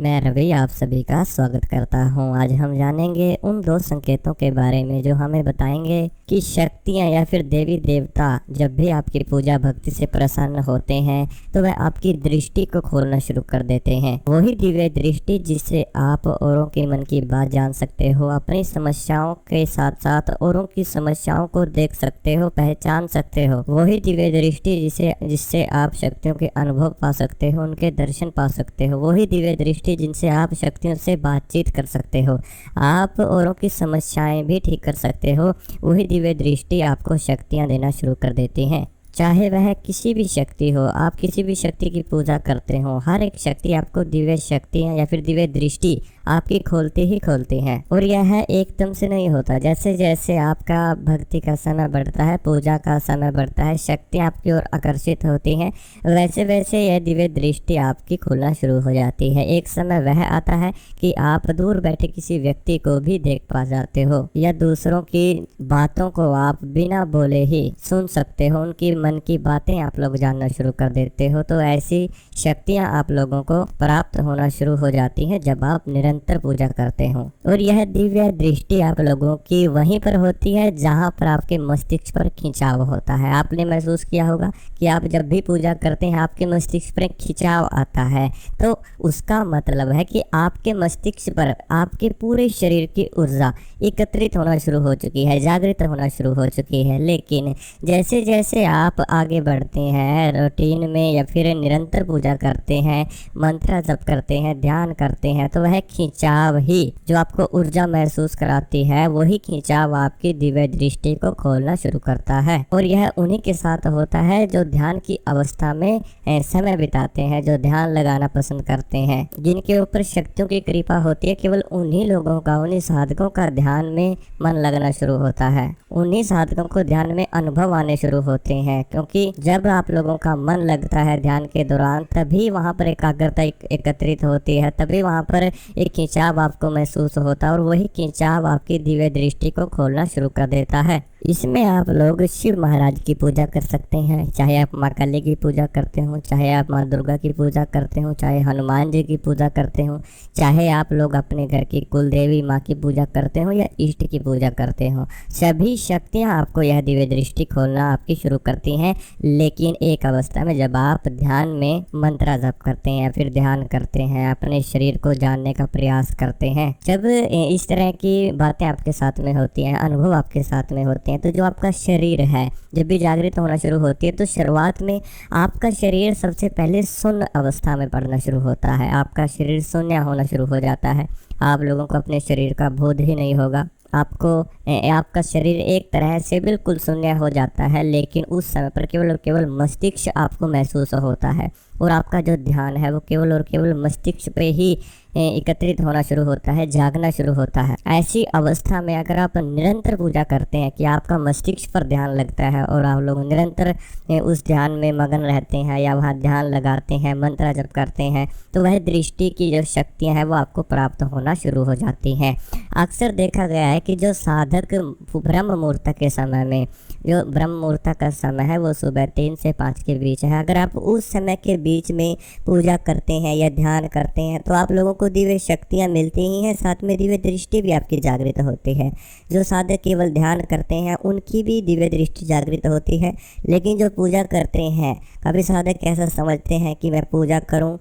मैं रवि आप सभी का स्वागत करता हूं। आज हम जानेंगे उन दो संकेतों के बारे में जो हमें बताएंगे कि शक्तियां या फिर देवी देवता जब भी आपकी पूजा भक्ति से प्रसन्न होते हैं तो वह आपकी दृष्टि को खोलना शुरू कर देते हैं। वही दिव्य दृष्टि जिससे आप औरों के मन की बात जान सकते हो, अपनी समस्याओं के साथ साथ औरों की समस्याओं को देख सकते हो, पहचान सकते हो। वही दिव्य दृष्टि जिससे आप शक्तियों के अनुभव पा सकते हो, उनके दर्शन पा सकते हो। वही दिव्य दृष्टि जिनसे आप शक्तियों से बातचीत कर सकते हो, आप औरों की समस्याएं भी ठीक कर सकते हो। वही दिव्य दृष्टि आपको शक्तियां देना शुरू कर देती हैं। चाहे वह किसी भी शक्ति हो, आप किसी भी शक्ति की पूजा करते हो, हर एक शक्ति आपको दिव्य शक्तियां या फिर दिव्य दृष्टि आपकी खोलती ही खोलती हैं। और यह एकदम से नहीं होता। जैसे जैसे आपका भक्ति का समय बढ़ता है, पूजा का समय बढ़ता है, शक्तियां आपकी ओर आकर्षित होती हैं, वैसे वैसे यह दिव्य दृष्टि आपकी खुलना शुरू हो जाती है। एक समय वह आता है कि आप दूर बैठे किसी व्यक्ति को भी देख पा जाते हो, या दूसरों की बातों को आप बिना बोले ही सुन सकते हो, उनकी मन की बातें आप लोग जानना शुरू कर देते हो। तो ऐसी शक्तियां आप लोगों को प्राप्त होना शुरू हो जाती हैं जब आप निरंतर पूजा करते हो। और यह दिव्य दृष्टि आप लोगों की वहीं पर होती है जहां पर आपके मस्तिष्क पर खिंचाव होता है। आपने महसूस किया होगा कि आप जब भी पूजा करते हैं आपके मस्तिष्क पर खिंचाव आता है, तो उसका मतलब है कि आपके मस्तिष्क पर आपके पूरे शरीर की ऊर्जा एकत्रित होना शुरू हो चुकी है, जागृत होना शुरू हो चुकी है। लेकिन जैसे जैसे आप आगे बढ़ते हैं रूटीन में या फिर निरंतर पूजा करते हैं, मंत्र जप करते हैं, ध्यान करते हैं, तो वह खिंचाव ही जो आपको ऊर्जा महसूस कराती है, वही खिंचाव आपकी दिव्य दृष्टि को खोलना शुरू करता है। और यह उन्हीं के साथ होता है जो ध्यान की अवस्था में समय बिताते हैं, जो ध्यान लगाना पसंद करते हैं, जिनके ऊपर शक्तियों की कृपा होती है। केवल उन्हीं लोगों का, उन्हीं साधकों का ध्यान में मन लगना शुरू होता है, उन्हीं साधकों को ध्यान में अनुभव आने शुरू होते हैं। क्योंकि जब आप लोगों का मन लगता है ध्यान के दौरान, तभी वहाँ पर एकाग्रता एकत्रित होती है, तभी वहाँ पर एक खिंचाव आपको महसूस होता है, और वही खिंचाव आपकी दिव्य दृष्टि को खोलना शुरू कर देता है। इसमें आप लोग शिव महाराज की पूजा कर सकते हैं, चाहे आप माँ काली की पूजा करते हो, चाहे आप माँ दुर्गा की पूजा करते हो, चाहे हनुमान जी की पूजा करते हो, चाहे आप लोग अपने घर की कुल देवी माँ की पूजा करते हो या इष्ट की पूजा करते हो। सभी शक्तियाँ आपको यह दिव्य दृष्टि खोलना आपकी शुरू करती हैं, लेकिन एक अवस्था में जब आप ध्यान में मंत्र जप करते हैं या फिर ध्यान करते हैं, अपने शरीर को जानने का प्रयास करते हैं। जब इस तरह की बातें आपके साथ में होती हैं, अनुभव आपके साथ में होते हैं, तो जो आपका शरीर है जब भी जागृत होना शुरू होती है, तो शुरुआत में आपका शरीर सबसे पहले शून्य अवस्था में पड़ना शुरू होता है। आपका शरीर शून्य होना शुरू हो जाता है। आप लोगों को अपने शरीर का बोध ही नहीं होगा। आपका शरीर एक तरह से बिल्कुल शून्य हो जाता है, लेकिन उस समय पर केवल और केवल मस्तिष्क आपको महसूस होता है, और आपका जो ध्यान है वो केवल और केवल मस्तिष्क पे ही एकत्रित होना शुरू होता है, जागना शुरू होता है। ऐसी अवस्था में अगर आप निरंतर पूजा करते हैं कि आपका मस्तिष्क पर ध्यान लगता है और आप लोग निरंतर उस ध्यान में मगन रहते हैं या वहाँ ध्यान लगाते हैं, मंत्र जप करते हैं, तो वह दृष्टि की जो शक्तियाँ हैं वो आपको प्राप्त होना शुरू हो जाती हैं। अक्सर देखा गया है कि जो साधक ब्रह्म मुहूर्त के समय में, जो ब्रह्म मुहूर्त का समय है वो सुबह 3 से 5 के बीच है, अगर आप उस समय के बीच में पूजा करते हैं या ध्यान करते हैं तो आप लोगों को दिव्य शक्तियाँ मिलती ही हैं, साथ में दिव्य दृष्टि भी आपकी जागृत होती है। जो साधक केवल ध्यान करते हैं उनकी भी दिव्य दृष्टि जागृत होती है, लेकिन जो पूजा करते हैं, कभी साधक ऐसा समझते हैं कि मैं पूजा करूं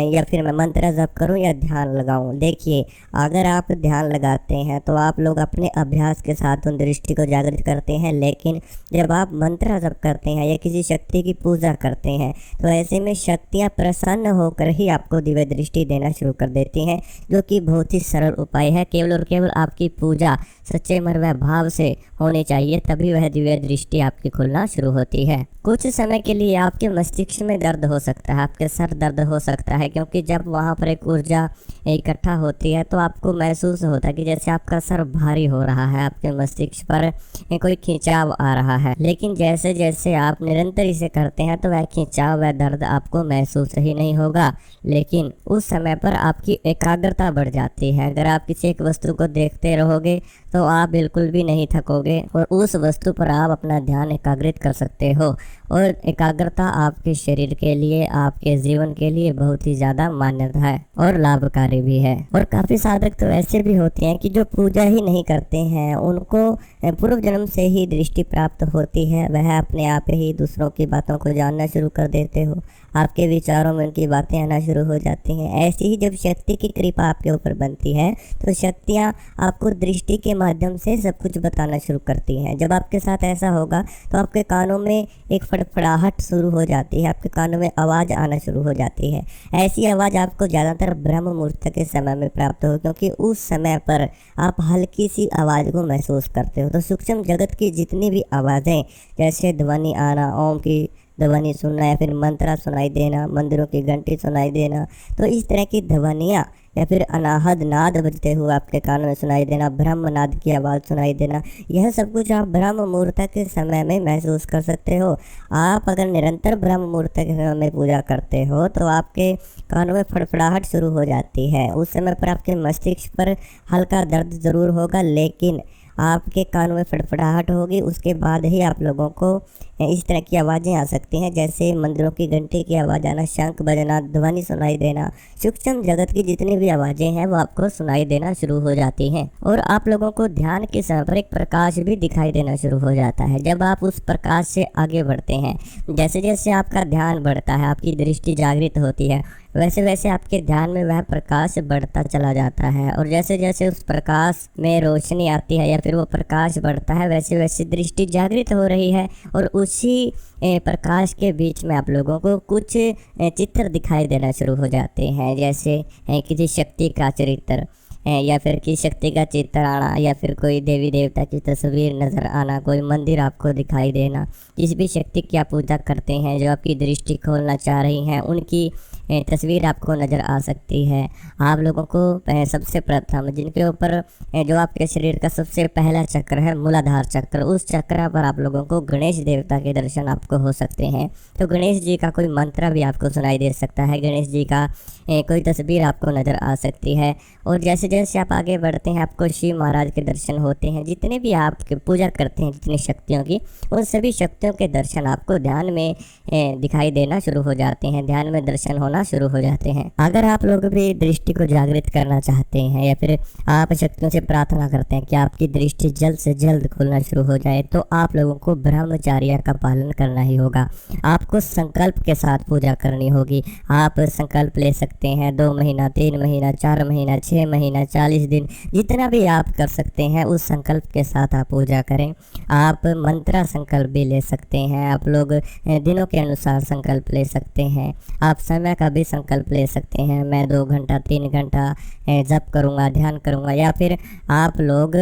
या फिर मैं मंत्र जप करूं या ध्यान लगाऊं। देखिए, अगर आप ध्यान लगाते हैं तो आप लोग अपने अभ्यास के साथ उन दृष्टि को जागृत करते हैं, लेकिन जब आप मंत्र जप करते हैं या किसी शक्ति की पूजा करते हैं तो ऐसे में शक्तियां प्रसन्न होकर ही आपको दिव्य दृष्टि देना शुरू कर देती हैं, जो कि बहुत ही सरल उपाय है। केवल और केवल आपकी पूजा सच्चे मन व भाव से होनी चाहिए, तभी वह दिव्य दृष्टि आपकी खुलना शुरू होती है। कुछ समय के लिए आपके मस्तिष्क में दर्द हो सकता है, आपके सर दर्द हो सकता है, क्योंकि जब वहाँ पर एक ऊर्जा इकट्ठा होती है तो आपको महसूस होता है कि जैसे आपका सर भारी हो रहा है, आपके मस्तिष्क पर कोई खिंचाव आ रहा है। लेकिन जैसे जैसे आप निरंतर इसे करते हैं तो वह खिंचाव व दर्द आपको महसूस ही नहीं होगा, लेकिन उस समय पर आपकी एकाग्रता बढ़ जाती है। अगर आप किसी एक वस्तु को देखते रहोगे तो आप बिल्कुल भी नहीं थकोगे और उस वस्तु पर आप अपना ध्यान एकाग्रित कर सकते हो। और एकाग्रता आपके शरीर के लिए, आपके जीवन के लिए बहुत ही ज़्यादा मान्यता है और लाभकारी भी है। और काफ़ी साधक तो ऐसे भी होते हैं कि जो पूजा ही नहीं करते हैं, उनको पूर्व जन्म से ही दृष्टि प्राप्त होती है, वह अपने आप ही दूसरों की बातों को जानना शुरू कर देते हो, आपके विचारों में उनकी बातें आना शुरू हो जाती हैं। ऐसी ही जब शक्ति की कृपा आपके ऊपर बनती है तो शक्तियाँ आपको दृष्टि के माध्यम से सब कुछ बताना शुरू करती हैं। जब आपके साथ ऐसा होगा तो आपके कानों में एक फड़फड़ाहट शुरू हो जाती है, आपके कानों में आवाज़ आना शुरू हो जाती है। ऐसी आवाज़ आपको ज़्यादातर ब्रह्म मुहूर्त के समय में प्राप्त हो, क्योंकि उस समय पर आप हल्की सी आवाज़ को महसूस करते हो। तो सूक्ष्म जगत की जितनी भी आवाज़ें, जैसे ध्वनि आना, ओम की ध्वनि सुनना या फिर मंत्रा सुनाई देना, मंदिरों की घंटी सुनाई देना, तो इस तरह की ध्वनियाँ या फिर अनाहद नाद बजते हुए आपके कानों में सुनाई देना, ब्रह्म नाद की आवाज़ सुनाई देना, यह सब कुछ आप ब्रह्म मुहूर्त के समय में महसूस कर सकते हो। आप अगर निरंतर ब्रह्म मुहूर्त के समय में पूजा करते हो तो आपके कानों में फड़फड़ाहट शुरू हो जाती है। उस समय पर आपके मस्तिष्क पर हल्का दर्द ज़रूर होगा, लेकिन आपके कानों में फड़फड़ाहट होगी। उसके बाद ही आप लोगों को इस तरह की आवाज़ें आ सकती हैं, जैसे मंदिरों की घंटी की आवाज़ आना, शंख बजना, ध्वनि सुनाई देना, सूक्ष्म जगत की जितनी भी आवाज़ें हैं वो आपको सुनाई देना शुरू हो जाती हैं। और आप लोगों को ध्यान के समय पर एक प्रकाश भी दिखाई देना शुरू हो जाता है। जब आप उस प्रकाश से आगे बढ़ते हैं, जैसे जैसे आपका ध्यान बढ़ता है, आपकी दृष्टि जागृत होती है, वैसे वैसे आपके ध्यान में वह प्रकाश बढ़ता चला जाता है। और जैसे जैसे उस प्रकाश में रोशनी आती है या फिर वो प्रकाश बढ़ता है, वैसे वैसे दृष्टि जागृत हो रही है। और उसी प्रकाश के बीच में आप लोगों को कुछ चित्र दिखाई देना शुरू हो जाते हैं, जैसे किसी शक्ति का चरित्र या फिर किसी शक्ति का चित्र आना, या फिर कोई देवी देवता की तस्वीर नज़र आना, कोई मंदिर आपको दिखाई देना। जिस भी शक्ति की आप पूजा करते हैं, जो आपकी दृष्टि खोलना चाह रही हैं, उनकी तस्वीर आपको नज़र आ सकती है। आप लोगों को सबसे प्रथम जिनके ऊपर जो आपके शरीर का सबसे पहला चक्र है, मूलाधार चक्र, उस चक्र पर आप लोगों को गणेश देवता के दर्शन आपको हो सकते हैं। तो गणेश जी का कोई मंत्र भी आपको सुनाई दे सकता है, गणेश जी का कोई तस्वीर आपको नज़र आ सकती है। और जैसे जैसे आप आगे बढ़ते हैं, आपको शिव महाराज के दर्शन होते हैं। जितने भी आप पूजा करते हैं, जितनी शक्तियों की, उन सभी शक्तियों के दर्शन आपको ध्यान में दिखाई देना शुरू हो जाते हैं, ध्यान में दर्शन होना शुरू हो जाते हैं। अगर आप लोग भी दृष्टि को जागृत करना चाहते हैं या फिर आप शक्तियों से प्रार्थना करते हैं कि आपकी दृष्टि जल्द से जल्द खुलना शुरू हो जाए, तो आप लोगों को ब्रह्मचर्य का पालन करना ही होगा। आपको संकल्प के साथ पूजा करनी होगी। आप संकल्प ले सकते हैं 2 महीना, 3 महीना, 4 महीना, 6 महीना, 40 दिन, जितना भी आप कर सकते हैं उस संकल्प के साथ आप पूजा करें। आप मंत्रा संकल्प भी ले सकते हैं, आप लोग दिनों के अनुसार संकल्प ले सकते हैं, आप समय का भी संकल्प ले सकते हैं। मैं 2 घंटा 3 घंटा जप करूँगा, ध्यान करूँगा, या फिर आप लोग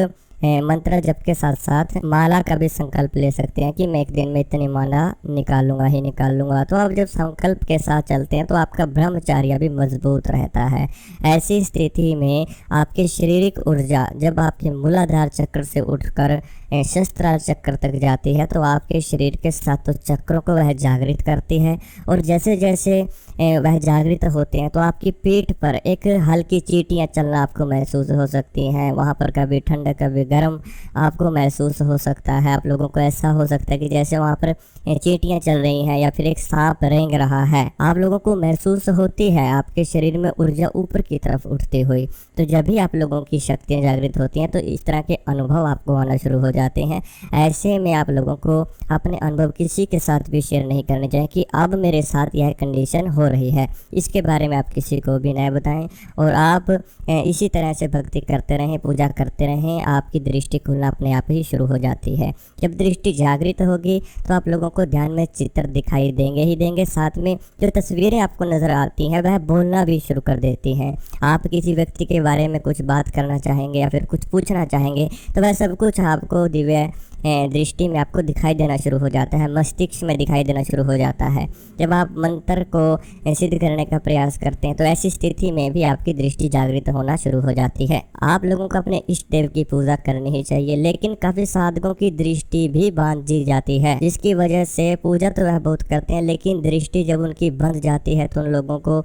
मंत्र जप के साथ साथ माला का भी संकल्प ले सकते हैं कि मैं एक दिन में इतनी माला निकालूंगा ही निकालूंगा। तो आप जब संकल्प के साथ चलते हैं तो आपका ब्रह्मचर्य भी मजबूत रहता है। ऐसी स्थिति में आपकी शारीरिक ऊर्जा जब आपके मूलाधार चक्र से उठकर सहस्त्रार चक्र तक जाती है तो आपके शरीर के सातों चक्रों को वह जागृत करती है। और जैसे जैसे वह जागृत होते हैं तो आपकी पीठ पर एक हल्की चींटियाँ चलना आपको महसूस हो सकती हैं। वहाँ पर कभी ठंड कभी गर्म आपको महसूस हो सकता है। आप लोगों को ऐसा हो सकता है कि जैसे वहाँ पर चींटियाँ चल रही हैं या फिर एक सांप रेंग रहा है, आप लोगों को महसूस होती है आपके शरीर में ऊर्जा ऊपर की तरफ उठती हुई। तो जब भी आप लोगों की शक्तियाँ जागृत होती हैं तो इस तरह के अनुभव आपको आना शुरू हो जाते हैं। ऐसे में आप लोगों को अपने अनुभव किसी के साथ भी शेयर नहीं करने चाहिए कि अब मेरे साथ यह कंडीशन हो रही है, इसके बारे में आप किसी को भी नहीं बताएं। और आप इसी तरह से भक्ति करते रहें, पूजा करते रहें, आपकी दृष्टि खुलना अपने आप ही शुरू हो जाती है। जब दृष्टि जागृत होगी तो आप लोगों को ध्यान में चित्र दिखाई देंगे ही देंगे, साथ में जो तस्वीरें आपको नज़र आती हैं वह बोलना भी शुरू कर देती हैं। आप किसी व्यक्ति के बारे में कुछ बात करना चाहेंगे या फिर कुछ पूछना चाहेंगे तो वह सब कुछ आपको दिव्य दृष्टि में आपको दिखाई देना शुरू हो जाता है, मस्तिष्क में दिखाई देना शुरू हो जाता है। जब आप मंत्र को सिद्ध करने का प्रयास करते हैं तो ऐसी स्थिति में भी आपकी दृष्टि जागृत होना शुरू हो जाती है। आप लोगों को अपने इष्ट देव की पूजा करनी ही चाहिए, लेकिन काफ़ी साधकों की दृष्टि भी बांध दी जाती है, जिसकी वजह से पूजा तो वह बहुत करते हैं लेकिन दृष्टि जब उनकी बंध जाती है तो उन लोगों को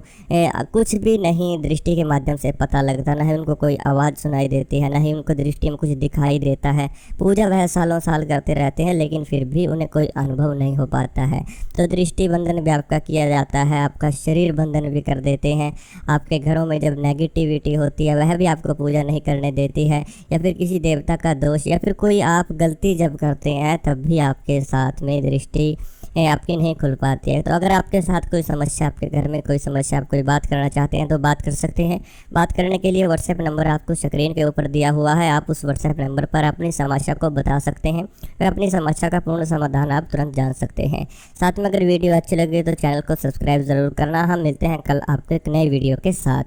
कुछ भी नहीं दृष्टि के माध्यम से पता लगता, ना ही उनको कोई आवाज़ सुनाई देती है, ना ही उनको दृष्टि में कुछ दिखाई देता है। पूजा वह सालों साल करते रहते हैं लेकिन फिर भी उन्हें कोई अनुभव नहीं हो पाता है। तो दृष्टि बंधन भी आपका किया जाता है, आपका शरीर बंधन भी कर देते हैं। आपके घरों में जब नेगेटिविटी होती है वह भी आपको पूजा नहीं करने देती है, या फिर किसी देवता का दोष या फिर कोई आप गलती जब करते हैं तब भी आपके साथ में दृष्टि आपकी नहीं खुल पाती है। तो अगर आपके साथ कोई समस्या, आपके घर में कोई समस्या, आप कोई बात करना चाहते हैं तो बात कर सकते हैं। बात करने के लिए व्हाट्सएप नंबर आपको स्क्रीन के ऊपर दिया हुआ है, आप उस व्हाट्सएप नंबर पर अपनी समस्या को बता सकते हैं और अपनी समस्या का पूर्ण समाधान आप तुरंत जान सकते हैं। साथ में अगर वीडियो अच्छी लगे तो चैनल को सब्सक्राइब ज़रूर करना। हम मिलते हैं कल आपको एक नई वीडियो के साथ।